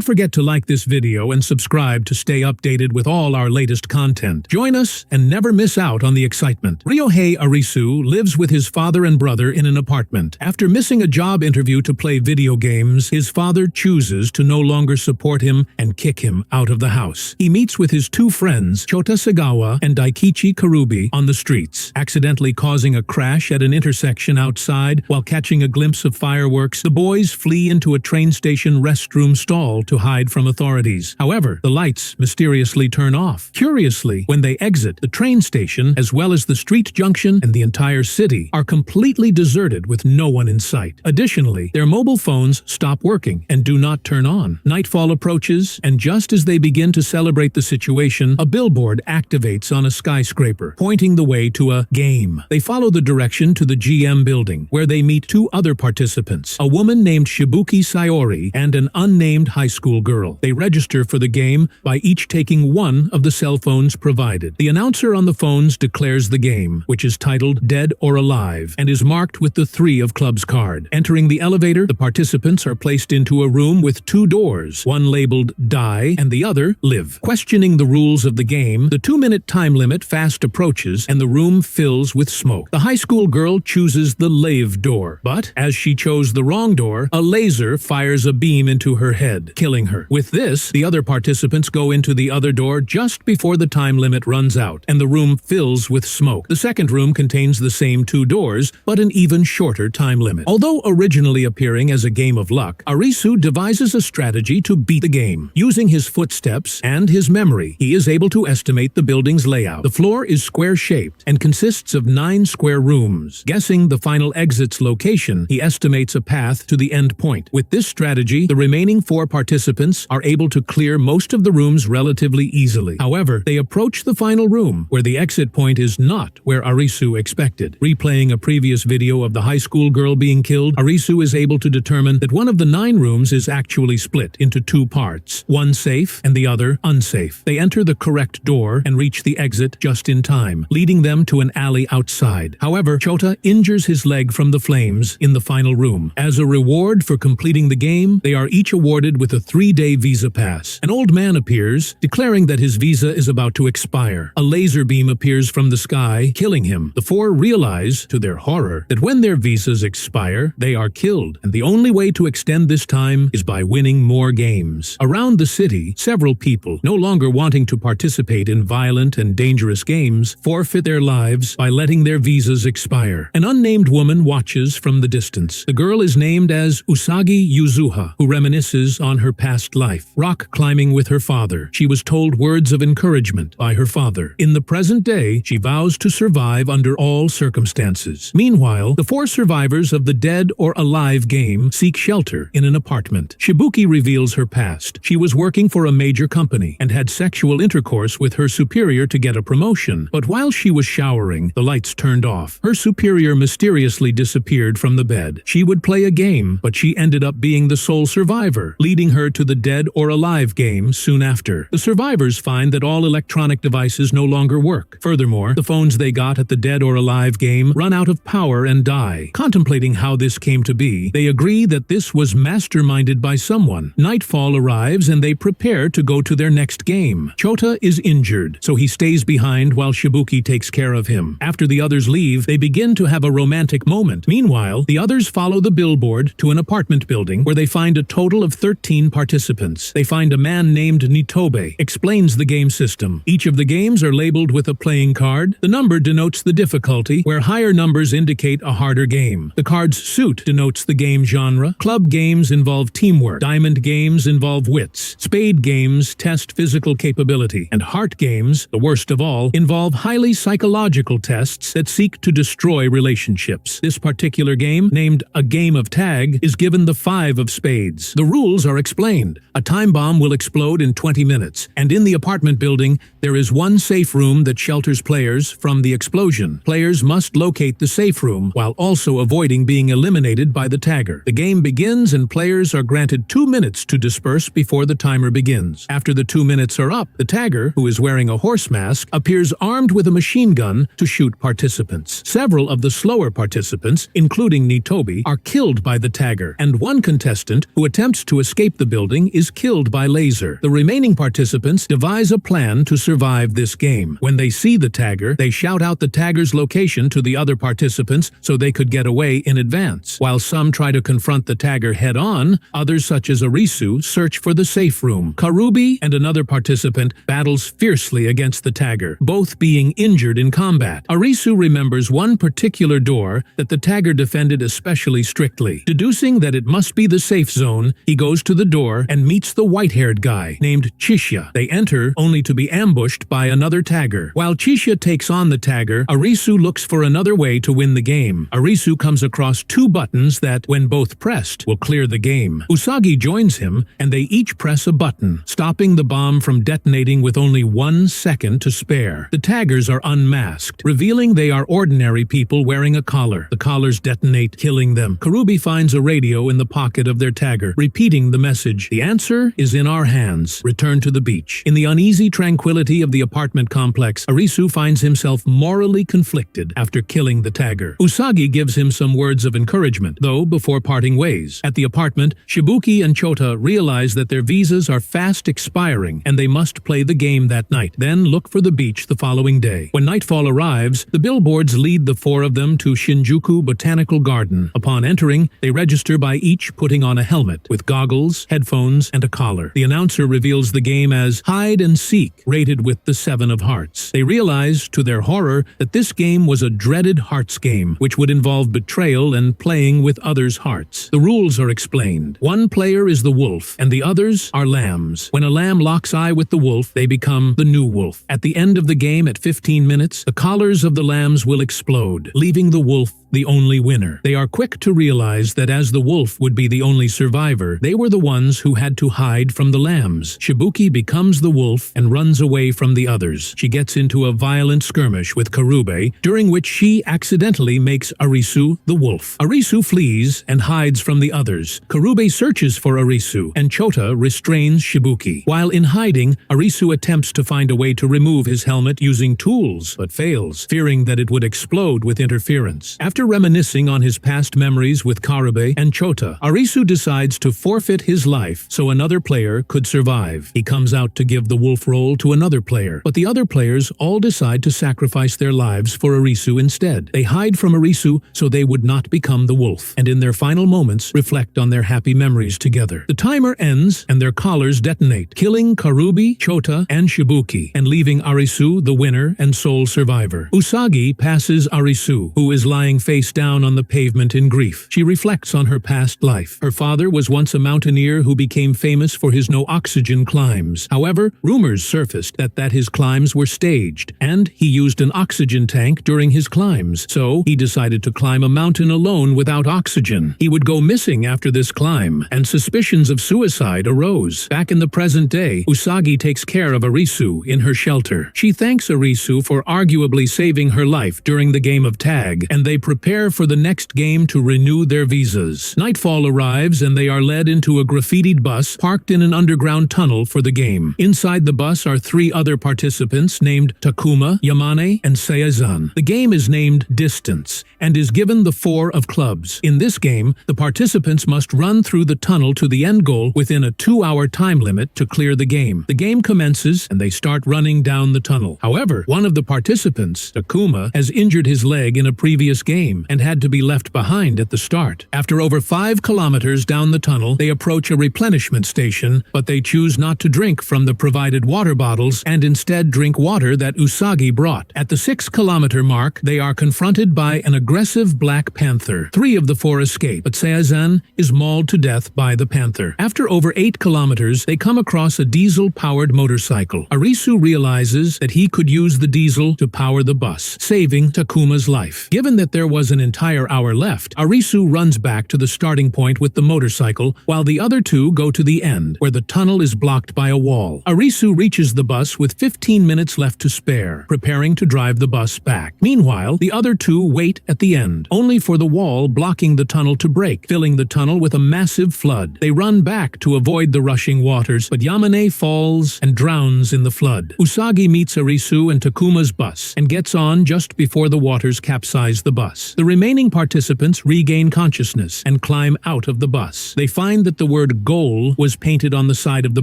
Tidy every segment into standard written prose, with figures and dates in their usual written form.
Don't forget to like this video and subscribe to stay updated with all our latest content. Join us and never miss out on the excitement. Ryohei Arisu lives with his father and brother in an apartment. After missing a job interview to play video games, his father chooses to no longer support him and kick him out of the house. He meets with his two friends, Chota Sagawa and Daikichi Karubi, on the streets, accidentally causing a crash at an intersection outside. While catching a glimpse of fireworks, the boys flee into a train station restroom stall to hide from authorities. However, the lights mysteriously turn off. Curiously, when they exit, the train station, as well as the street junction and the entire city, are completely deserted with no one in sight. Additionally, their mobile phones stop working and do not turn on. Nightfall approaches, and just as they begin to celebrate the situation, a billboard activates on a skyscraper, pointing the way to a game. They follow the direction to the GM building, where they meet two other participants, a woman named Shibuki Sayori and an unnamed high school girl. They register for the game by each taking one of the cell phones provided. The announcer on the phones declares the game, which is titled Dead or Alive, and is marked with the 3 of clubs card. Entering the elevator, the participants are placed into a room with 2 doors, one labeled Die and the other Live. Questioning the rules of the game, the 2-minute time limit fast approaches and the room fills with smoke. The high school girl chooses the Live door, but as she chose the wrong door, a laser fires a beam into her head, killing her. With this, the other participants go into the other door just before the time limit runs out, and the room fills with smoke. The second room contains the same 2 doors, but an even shorter time limit. Although originally appearing as a game of luck, Arisu devises a strategy to beat the game. Using his footsteps and his memory, he is able to estimate the building's layout. The floor is square-shaped and consists of 9 square rooms. Guessing the final exit's location, he estimates a path to the end point. With this strategy, the remaining 4 participants are able to clear most of the rooms relatively easily. However, they approach the final room, where the exit point is not where Arisu expected. Replaying a previous video of the high school girl being killed, Arisu is able to determine that one of the 9 rooms is actually split into 2 parts, one safe and the other unsafe. They enter the correct door and reach the exit just in time, leading them to an alley outside. However, Chota injures his leg from the flames in the final room. As a reward for completing the game, they are each awarded with a 3-day visa pass. An old man appears, declaring that his visa is about to expire. A laser beam appears from the sky, killing him. The 4 realize, to their horror, that when their visas expire, they are killed, and the only way to extend this time is by winning more games. Around the city, several people, no longer wanting to participate in violent and dangerous games, forfeit their lives by letting their visas expire. An unnamed woman watches from the distance. The girl is named as Usagi Yuzuha, who reminisces on her past life. Rock climbing with her father, she was told words of encouragement by her father. In the present day, she vows to survive under all circumstances. Meanwhile, the 4 survivors of the Dead or Alive game seek shelter in an apartment. Shibuki reveals her past. She was working for a major company and had sexual intercourse with her superior to get a promotion. But while she was showering, the lights turned off. Her superior mysteriously disappeared from the bed. She would play a game, but she ended up being the sole survivor, leading her to the Dead or Alive game soon after. The survivors find that all electronic devices no longer work. Furthermore, the phones they got at the Dead or Alive game run out of power and die. Contemplating how this came to be, they agree that this was masterminded by someone. Nightfall arrives and they prepare to go to their next game. Chota is injured, so he stays behind while Shibuki takes care of him. After the others leave, they begin to have a romantic moment. Meanwhile, the others follow the billboard to an apartment building where they find a total of 13 participants. They find a man named Nitobe, explains the game system. Each of the games are labeled with a playing card. The number denotes the difficulty, where higher numbers indicate a harder game. The card's suit denotes the game genre. Club games involve teamwork. Diamond games involve wits. Spade games test physical capability. And heart games, the worst of all, involve highly psychological tests that seek to destroy relationships. This particular game, named A Game of Tag, is given the 5 of spades. The rules are explained. A time bomb will explode in 20 minutes, and in the apartment building, there is one safe room that shelters players from the explosion. Players must locate the safe room while also avoiding being eliminated by the tagger. The game begins and players are granted 2 minutes to disperse before the timer begins. After the 2 minutes are up, the tagger, who is wearing a horse mask, appears armed with a machine gun to shoot participants. Several of the slower participants, including Nitobe, are killed by the tagger, and one contestant, who attempts to escape the building is killed by laser. The remaining participants devise a plan to survive this game. When they see the tagger, they shout out the tagger's location to the other participants so they could get away in advance. While some try to confront the tagger head-on, others such as Arisu search for the safe room. Karubi and another participant battles fiercely against the tagger, both being injured in combat. Arisu remembers one particular door that the tagger defended especially strictly. Deducing that it must be the safe zone, he goes to the door and meets the white-haired guy named Chisha. They enter only to be ambushed by another tagger. While Chisha takes on the tagger, Arisu looks for another way to win the game. Arisu comes across two buttons that, when both pressed, will clear the game. Usagi joins him, and they each press a button, stopping the bomb from detonating with only 1 second to spare. The taggers are unmasked, revealing they are ordinary people wearing a collar. The collars detonate, killing them. Karubi finds a radio in the pocket of their tagger, repeating the message, "The answer is in our hands. Return to the beach." In the uneasy tranquility of the apartment complex, Arisu finds himself morally conflicted after killing the tagger. Usagi gives him some words of encouragement, though before parting ways. At the apartment, Shibuki and Chota realize that their visas are fast expiring and they must play the game that night, then look for the beach the following day. When nightfall arrives, the billboards lead the four of them to Shinjuku Botanical Garden. Upon entering, they register by each putting on a helmet, with goggles, headphones, and a collar. The announcer reveals the game as Hide and Seek, rated with the 7 of hearts. They realize, to their horror, that this game was a dreaded hearts game, which would involve betrayal and playing with others' hearts. The rules are explained. One player is the wolf, and the others are lambs. When a lamb locks eye with the wolf, they become the new wolf. At the end of the game at 15 minutes, the collars of the lambs will explode, leaving the wolf the only winner. They are quick to realize that as the wolf would be the only survivor, they were the ones who had to hide from the lambs. Shibuki becomes the wolf and runs away from the others. She gets into a violent skirmish with Karube, during which she accidentally makes Arisu the wolf. Arisu flees and hides from the others. Karube searches for Arisu, and Chota restrains Shibuki. While in hiding, Arisu attempts to find a way to remove his helmet using tools, but fails, fearing that it would explode with interference. After reminiscing on his past memories with Karube and Chota, Arisu decides to forfeit his life so another player could survive. He comes out to give the wolf role to another player, but the other players all decide to sacrifice their lives for Arisu instead. They hide from Arisu so they would not become the wolf, and in their final moments reflect on their happy memories together. The timer ends and their collars detonate, killing Karubi, Chota, and Shibuki, and leaving Arisu the winner and sole survivor. Usagi passes Arisu, who is lying face down on the pavement in grief. She reflects on her past life. Her father was once a mountaineer who became famous for his no-oxygen climbs. However, rumors surfaced that his climbs were staged, and he used an oxygen tank during his climbs, so he decided to climb a mountain alone without oxygen. He would go missing after this climb, and suspicions of suicide arose. Back in the present day, Usagi takes care of Arisu in her shelter. She thanks Arisu for arguably saving her life during the game of tag, and they prepare for the next game to renew their visas. Nightfall arrives and they are led into a graffitied bus parked in an underground tunnel for the game. Inside the bus are 3 other participants named Takuma, Yamane, and Seizan. The game is named Distance and is given the 4 of clubs. In this game, the participants must run through the tunnel to the end goal within a 2-hour time limit to clear the game. The game commences and they start running down the tunnel. However, one of the participants, Takuma, has injured his leg in a previous game and had to be left behind at the start. After over 5 kilometers down the tunnel, they approach a replenishment station, but they choose not to drink from the provided water bottles and instead drink water that Usagi brought. At the 6-kilometer mark, they are confronted by an aggressive black panther. 3 of the 4 escape, but Seizan is mauled to death by the panther. After over 8 kilometers, they come across a diesel-powered motorcycle. Arisu realizes that he could use the diesel to power the bus, saving Takuma's life. Given that there was an entire hour left, Arisu runs back to the starting point with the motorcycle, while the other 2 go to the end, where the tunnel is blocked by a wall. Arisu reaches the bus with 15 minutes left to spare, preparing to drive the bus back. Meanwhile, the other 2 wait at the end, only for the wall blocking the tunnel to break, filling the tunnel with a massive flood. They run back to avoid the rushing waters, but Yamane falls and drowns in the flood. Usagi meets Arisu and Takuma's bus, and gets on just before the waters capsize the bus. bus. The remaining participants regain consciousness and climb out of the bus. They find that the word goal was painted on the side of the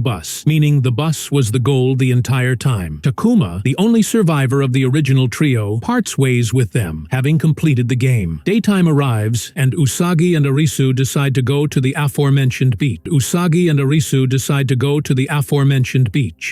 bus, meaning the bus was the goal the entire time. Takuma, the only survivor of the original trio, parts ways with them, having completed the game. Daytime arrives, and Usagi and Arisu decide to go to the aforementioned beach.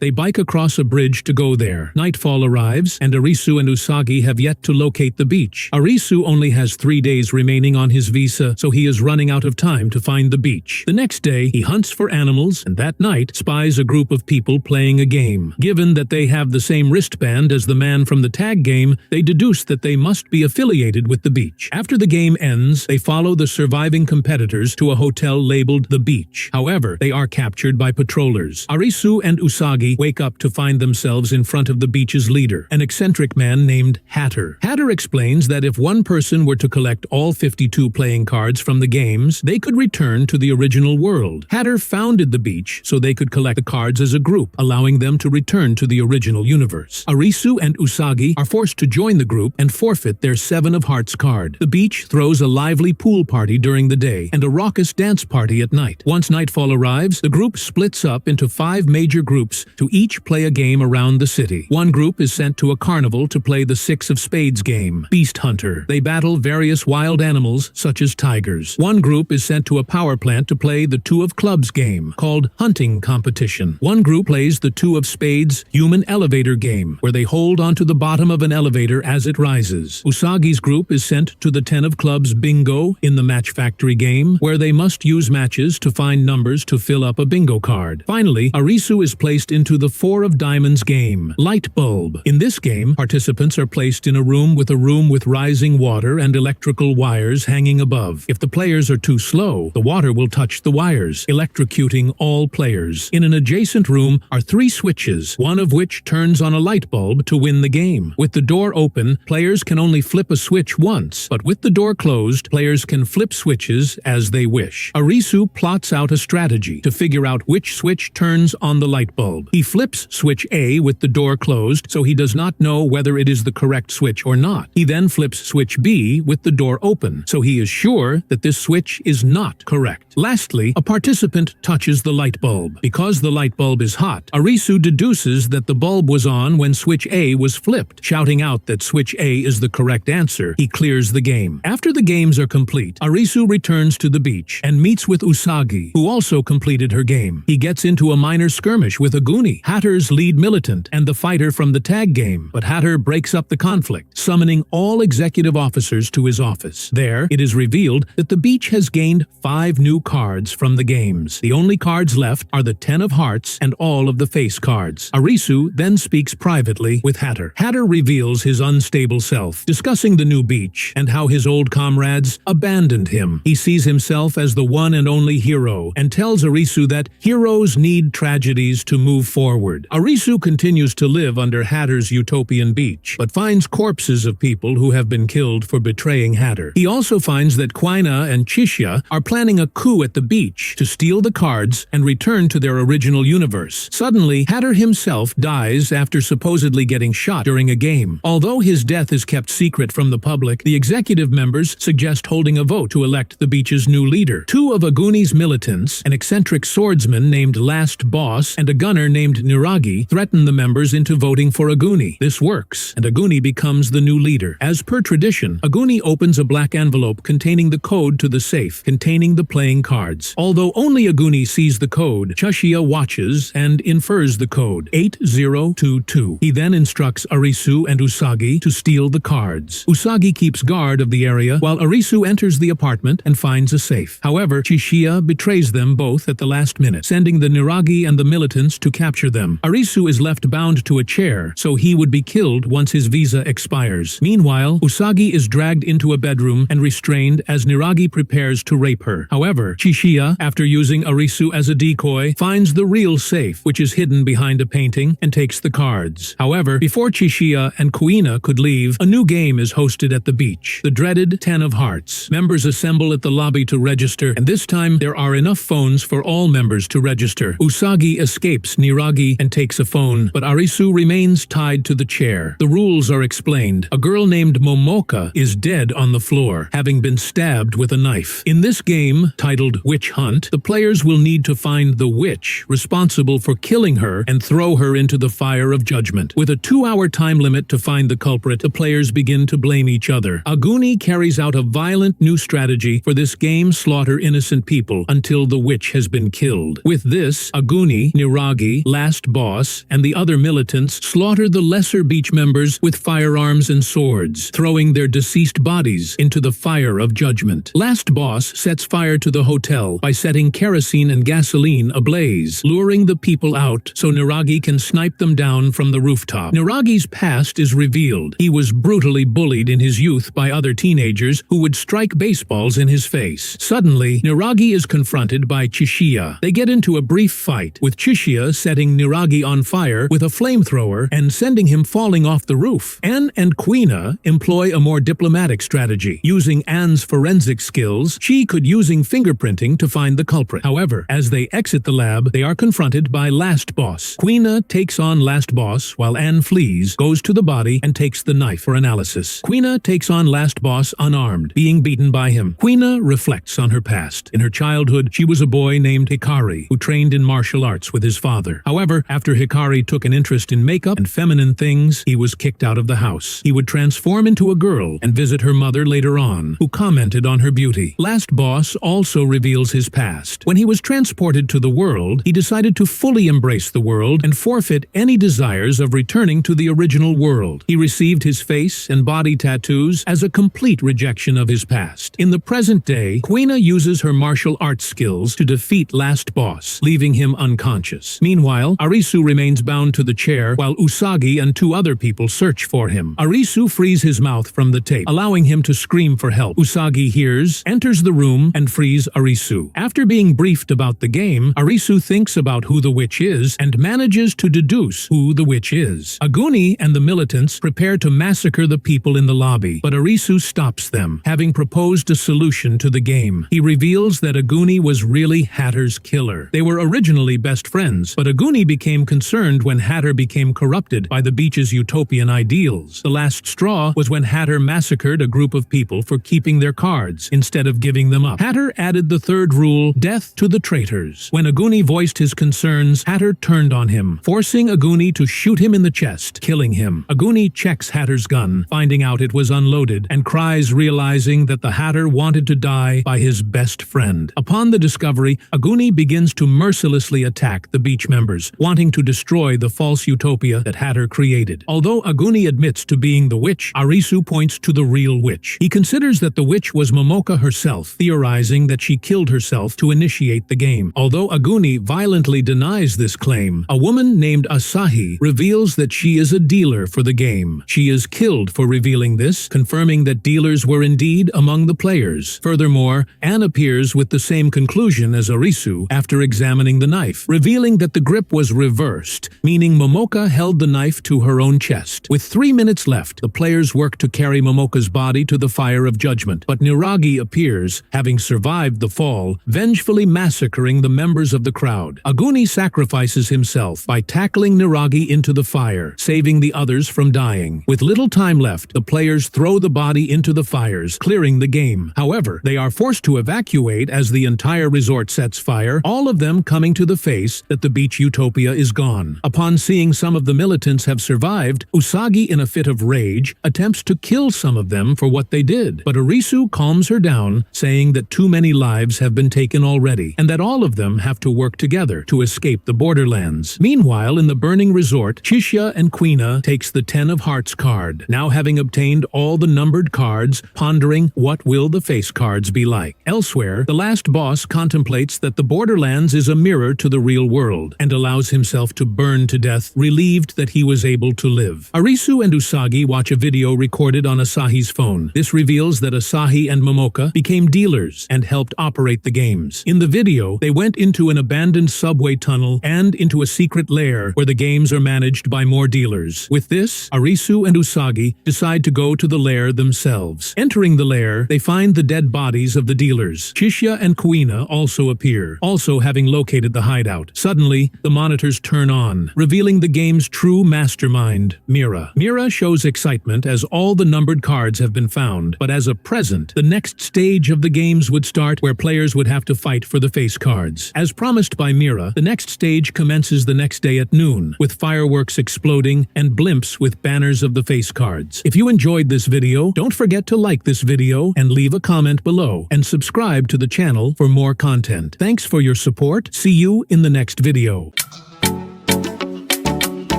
They bike across a bridge to go there. Nightfall arrives, and Arisu and Usagi have yet to locate the beach. Arisu only has 3 days remaining on his visa, so he is running out of time to find the beach. The next day, he hunts for animals, and that night spies a group of people playing a game. Given that they have the same wristband as the man from the tag game, they deduce that they must be affiliated with the beach. After the game ends, they follow the surviving competitors to a hotel labeled The Beach. However, they are captured by patrollers. Arisu and Usagi wake up to find themselves in front of the beach's leader, an eccentric man named Hatter. Hatter explains that if one person were to collect all 52 playing cards from the games, they could return to the original world. Hatter founded the beach so they could collect the cards as a group, allowing them to return to the original universe. Arisu and Usagi are forced to join the group and forfeit their 7 of Hearts card. The beach throws a lively pool party during the day and a raucous dance party at night. Once nightfall arrives, the group splits up into 5 major groups to each play a game around the city. One group is sent to a carnival to play the 6 of Spades game, Beast Hunter. They battle various wild animals such as tigers. One group is sent to a power plant to play the 2 of Clubs game, called Hunting Competition. One group plays the 2 of Spades Human Elevator game, where they hold onto the bottom of an elevator as it rises. Usagi's group is sent to the 10 of Clubs Bingo in the Match Factory game, where they must use matches to find numbers to fill up a bingo card. Finally, Arisu is placed into the 4 of Diamonds game, Light Bulb. In this game, participants are placed in a room with rising water and electrical wires hanging above. If the players are too slow, the water will touch the wires, electrocuting all players. In an adjacent room are 3 switches, one of which turns on a light bulb to win the game. With the door open, players can only flip a switch once, but with the door closed, players can flip switches as they wish. Arisu plots out a strategy to figure out which switch turns on the light bulb. He flips switch A with the door closed, so he does not know whether it is the correct switch or not. He then flips switch B with the door open, so he is sure that this switch is not correct. Lastly, a participant touches the light bulb. Because the light bulb is hot, Arisu deduces that the bulb was on when switch A was flipped. Shouting out that switch A is the correct answer, he clears the game. After the games are complete, Arisu returns to the beach and meets with Usagi, who also completed her game. He gets into a minor skirmish with Aguni, Hatter's lead militant and the fighter from the tag game, but Hatter breaks up the conflict, summoning all executive officers to his office. There, it is revealed that the beach has gained 5 new cards from the games. The only cards left are the 10 of Hearts and all of the face cards. Arisu then speaks privately with Hatter. Hatter reveals his unstable self, discussing the new beach and how his old comrades abandoned him. He sees himself as the one and only hero and tells Arisu that heroes need tragedies to move forward. Arisu continues to live under Hatter's utopian beach, but finds corpses of people who have been killed for betraying Hatter. He also finds that Quina and Chishia are planning a coup at the beach to steal the cards and return to their original universe. Suddenly, Hatter himself dies after supposedly getting shot during a game. Although his death is kept secret from the public, the executive members suggest holding a vote to elect the beach's new leader. 2 of Aguni's militants, an eccentric swordsman named Last Boss and a gunner named Niragi, threaten the members into voting for Aguni. This works, and Aguni becomes the new leader. As per tradition, Aguni opens a black envelope containing the code to the safe containing the playing cards. Although only Aguni sees the code, Chishia watches and infers the code, 8022. He then instructs Arisu and Usagi to steal the cards. Usagi keeps guard of the area while Arisu enters the apartment and finds a safe. However, Chishia betrays them both at the last minute, sending the Niragi and the militants to capture them. Arisu is left bound to a chair, so he would be killed once his visa expires. Meanwhile, Usagi is dragged into a bedroom and restrained as Niragi prepares to rape her. However, Chishia, after using Arisu as a decoy, finds the real safe, which is hidden behind a painting, and takes the cards. However, before Chishia and Quina could leave, a new game is hosted at the beach, the dreaded 10 of Hearts. Members assemble at the lobby to register, and this time there are enough phones for all members to register. Usagi escapes Niragi and takes a phone, but Arisu remains tied to the chair. The rules are explained. A girl named Momoka is dead on the floor, having been stabbed with a knife. In this game, titled Witch Hunt, the players will need to find the witch responsible for killing her and throw her into the fire of judgment. With a 2-hour time limit to find the culprit, the players begin to blame each other. Aguni carries out a violent new strategy for this game: slaughter innocent people until the witch has been killed. With this, Aguni, Niragi, Last Boss, and the other militants slaughter the lesser beach members with firearms and swords, throwing their deceased bodies into the fire of judgment. Last Boss sets fire to the hotel by setting kerosene and gasoline ablaze, luring the people out so Niragi can snipe them down from the rooftop. Niragi's past is revealed. He was brutally bullied in his youth by other teenagers who would strike baseballs in his face. Suddenly, Niragi is confronted by Chishiya. They get into a brief fight, with Chishiya setting Niragi on fire with a flamethrower and sending him falling off the roof. Anne and Quina employ a more diplomatic strategy. Using Anne's forensic skills, she could using fingerprinting to find the culprit. However, as they exit the lab, they are confronted by Last Boss. Quina takes on Last Boss while Anne flees, goes to the body, and takes the knife for analysis. Quina takes on Last Boss unarmed, being beaten by him. Quina reflects on her past. In her childhood, she was a boy named Hikari, who trained in martial arts with his father. However, after Hikari took an interest in makeup and feminine things, he was kicked out of the house. He would transform into a girl and visit her mother later on, who commented on her beauty. Last Boss also reveals his past. When he was transported to the world, he decided to fully embrace the world and forfeit any desires of returning to the original world. He received his face and body tattoos as a complete rejection of his past. In the present day, Quina uses her martial arts skills to defeat Last Boss, leaving him unconscious. Meanwhile, Arisu remains bound to the chair while Usagi and 2 other people search for him. Arisu frees his mouth from the tape, allowing him to scream for help. Usagi hears, enters the room, and frees Arisu. After being briefed about the game, Arisu thinks about who the witch is and manages to deduce who the witch is. Aguni and the militants prepare to massacre the people in the lobby, but Arisu stops them, having proposed a solution to the game. He reveals that Aguni was really Hatter's killer. They were originally best friends, but Aguni became concerned when Hatter became corrupted by the beach's utopian ideals. The last straw was when Hatter massacred a group of people for keeping their cards instead of giving them up. Hatter added the 3rd rule, death to the traitors. When Aguni voiced his concerns, Hatter turned on him, forcing Aguni to shoot him in the chest, killing him. Aguni checks Hatter's gun, finding out it was unloaded, and cries, realizing that the Hatter wanted to die by his best friend. Upon the discovery, Aguni begins to mercilessly attack the beach members, wanting to destroy the false utopia that Hatter created. Although Aguni admits to being the witch, Arisu points to the real witch. He considers that the witch was Momoka herself, theorizing that she killed herself to initiate the game. Although Aguni violently denies this claim, a woman named Asahi reveals that she is a dealer for the game. She is killed for revealing this, confirming that dealers were indeed among the players. Furthermore, Anne appears with the same conclusion as Arisu after examining the knife, revealing that the grip was reversed, meaning Momoka held the knife to her own chest. With 3 minutes left, the players work to carry Momoka's body to the fire of judgment, but Niragi appears, having survived the fall, vengefully massacring the members of the crowd. Aguni sacrifices himself by tackling Niragi into the fire, saving the others from dying. With little time left, the players throw the body into the fires, clearing the game. However, they are forced to evacuate as the entire resort sets fire, all of them coming to the face that the beach utopia is gone. Upon seeing some of the militants have survived, Usagi, in a fit of rage, attempts to kill some of them for what they did, but Arisu calms her down, saying that too many lives have been taken already, and that all of them have to work together to escape the Borderlands. Meanwhile, in the burning resort, Chishiya and Quina takes the 10 of Hearts card, now having obtained all the numbered cards, pondering what will the face cards be like. Elsewhere, the last boss contemplates that the Borderlands is a mirror to the real world, and allows himself to burn to death, relieved that he was able to live. Arisu and Usagi watch a video recorded on Asahi's phone. This reveals that Asahi and Momoka became dealers and helped operate the games. In the video, they went into an abandoned subway tunnel and into a secret lair where the games are managed by more dealers. With this, Arisu and Usagi decide to go to the lair themselves. Entering the lair, they find the dead bodies of the dealers. Chishiya and Quina also appear, also having located the hideout. Suddenly, the monitors turn on, revealing the game's true mastermind, Mira. Mira shows excitement as all the numbered cards have been found, but as of present, the next stage of the games would start where players would have to fight for the face cards. As promised by Mira, the next stage commences the next day at noon, with fireworks exploding and blimps with banners of the face cards. If you enjoyed this video, don't forget to like this video and leave a comment below, and subscribe to the channel for more content. Thanks for your support. See you in the next video.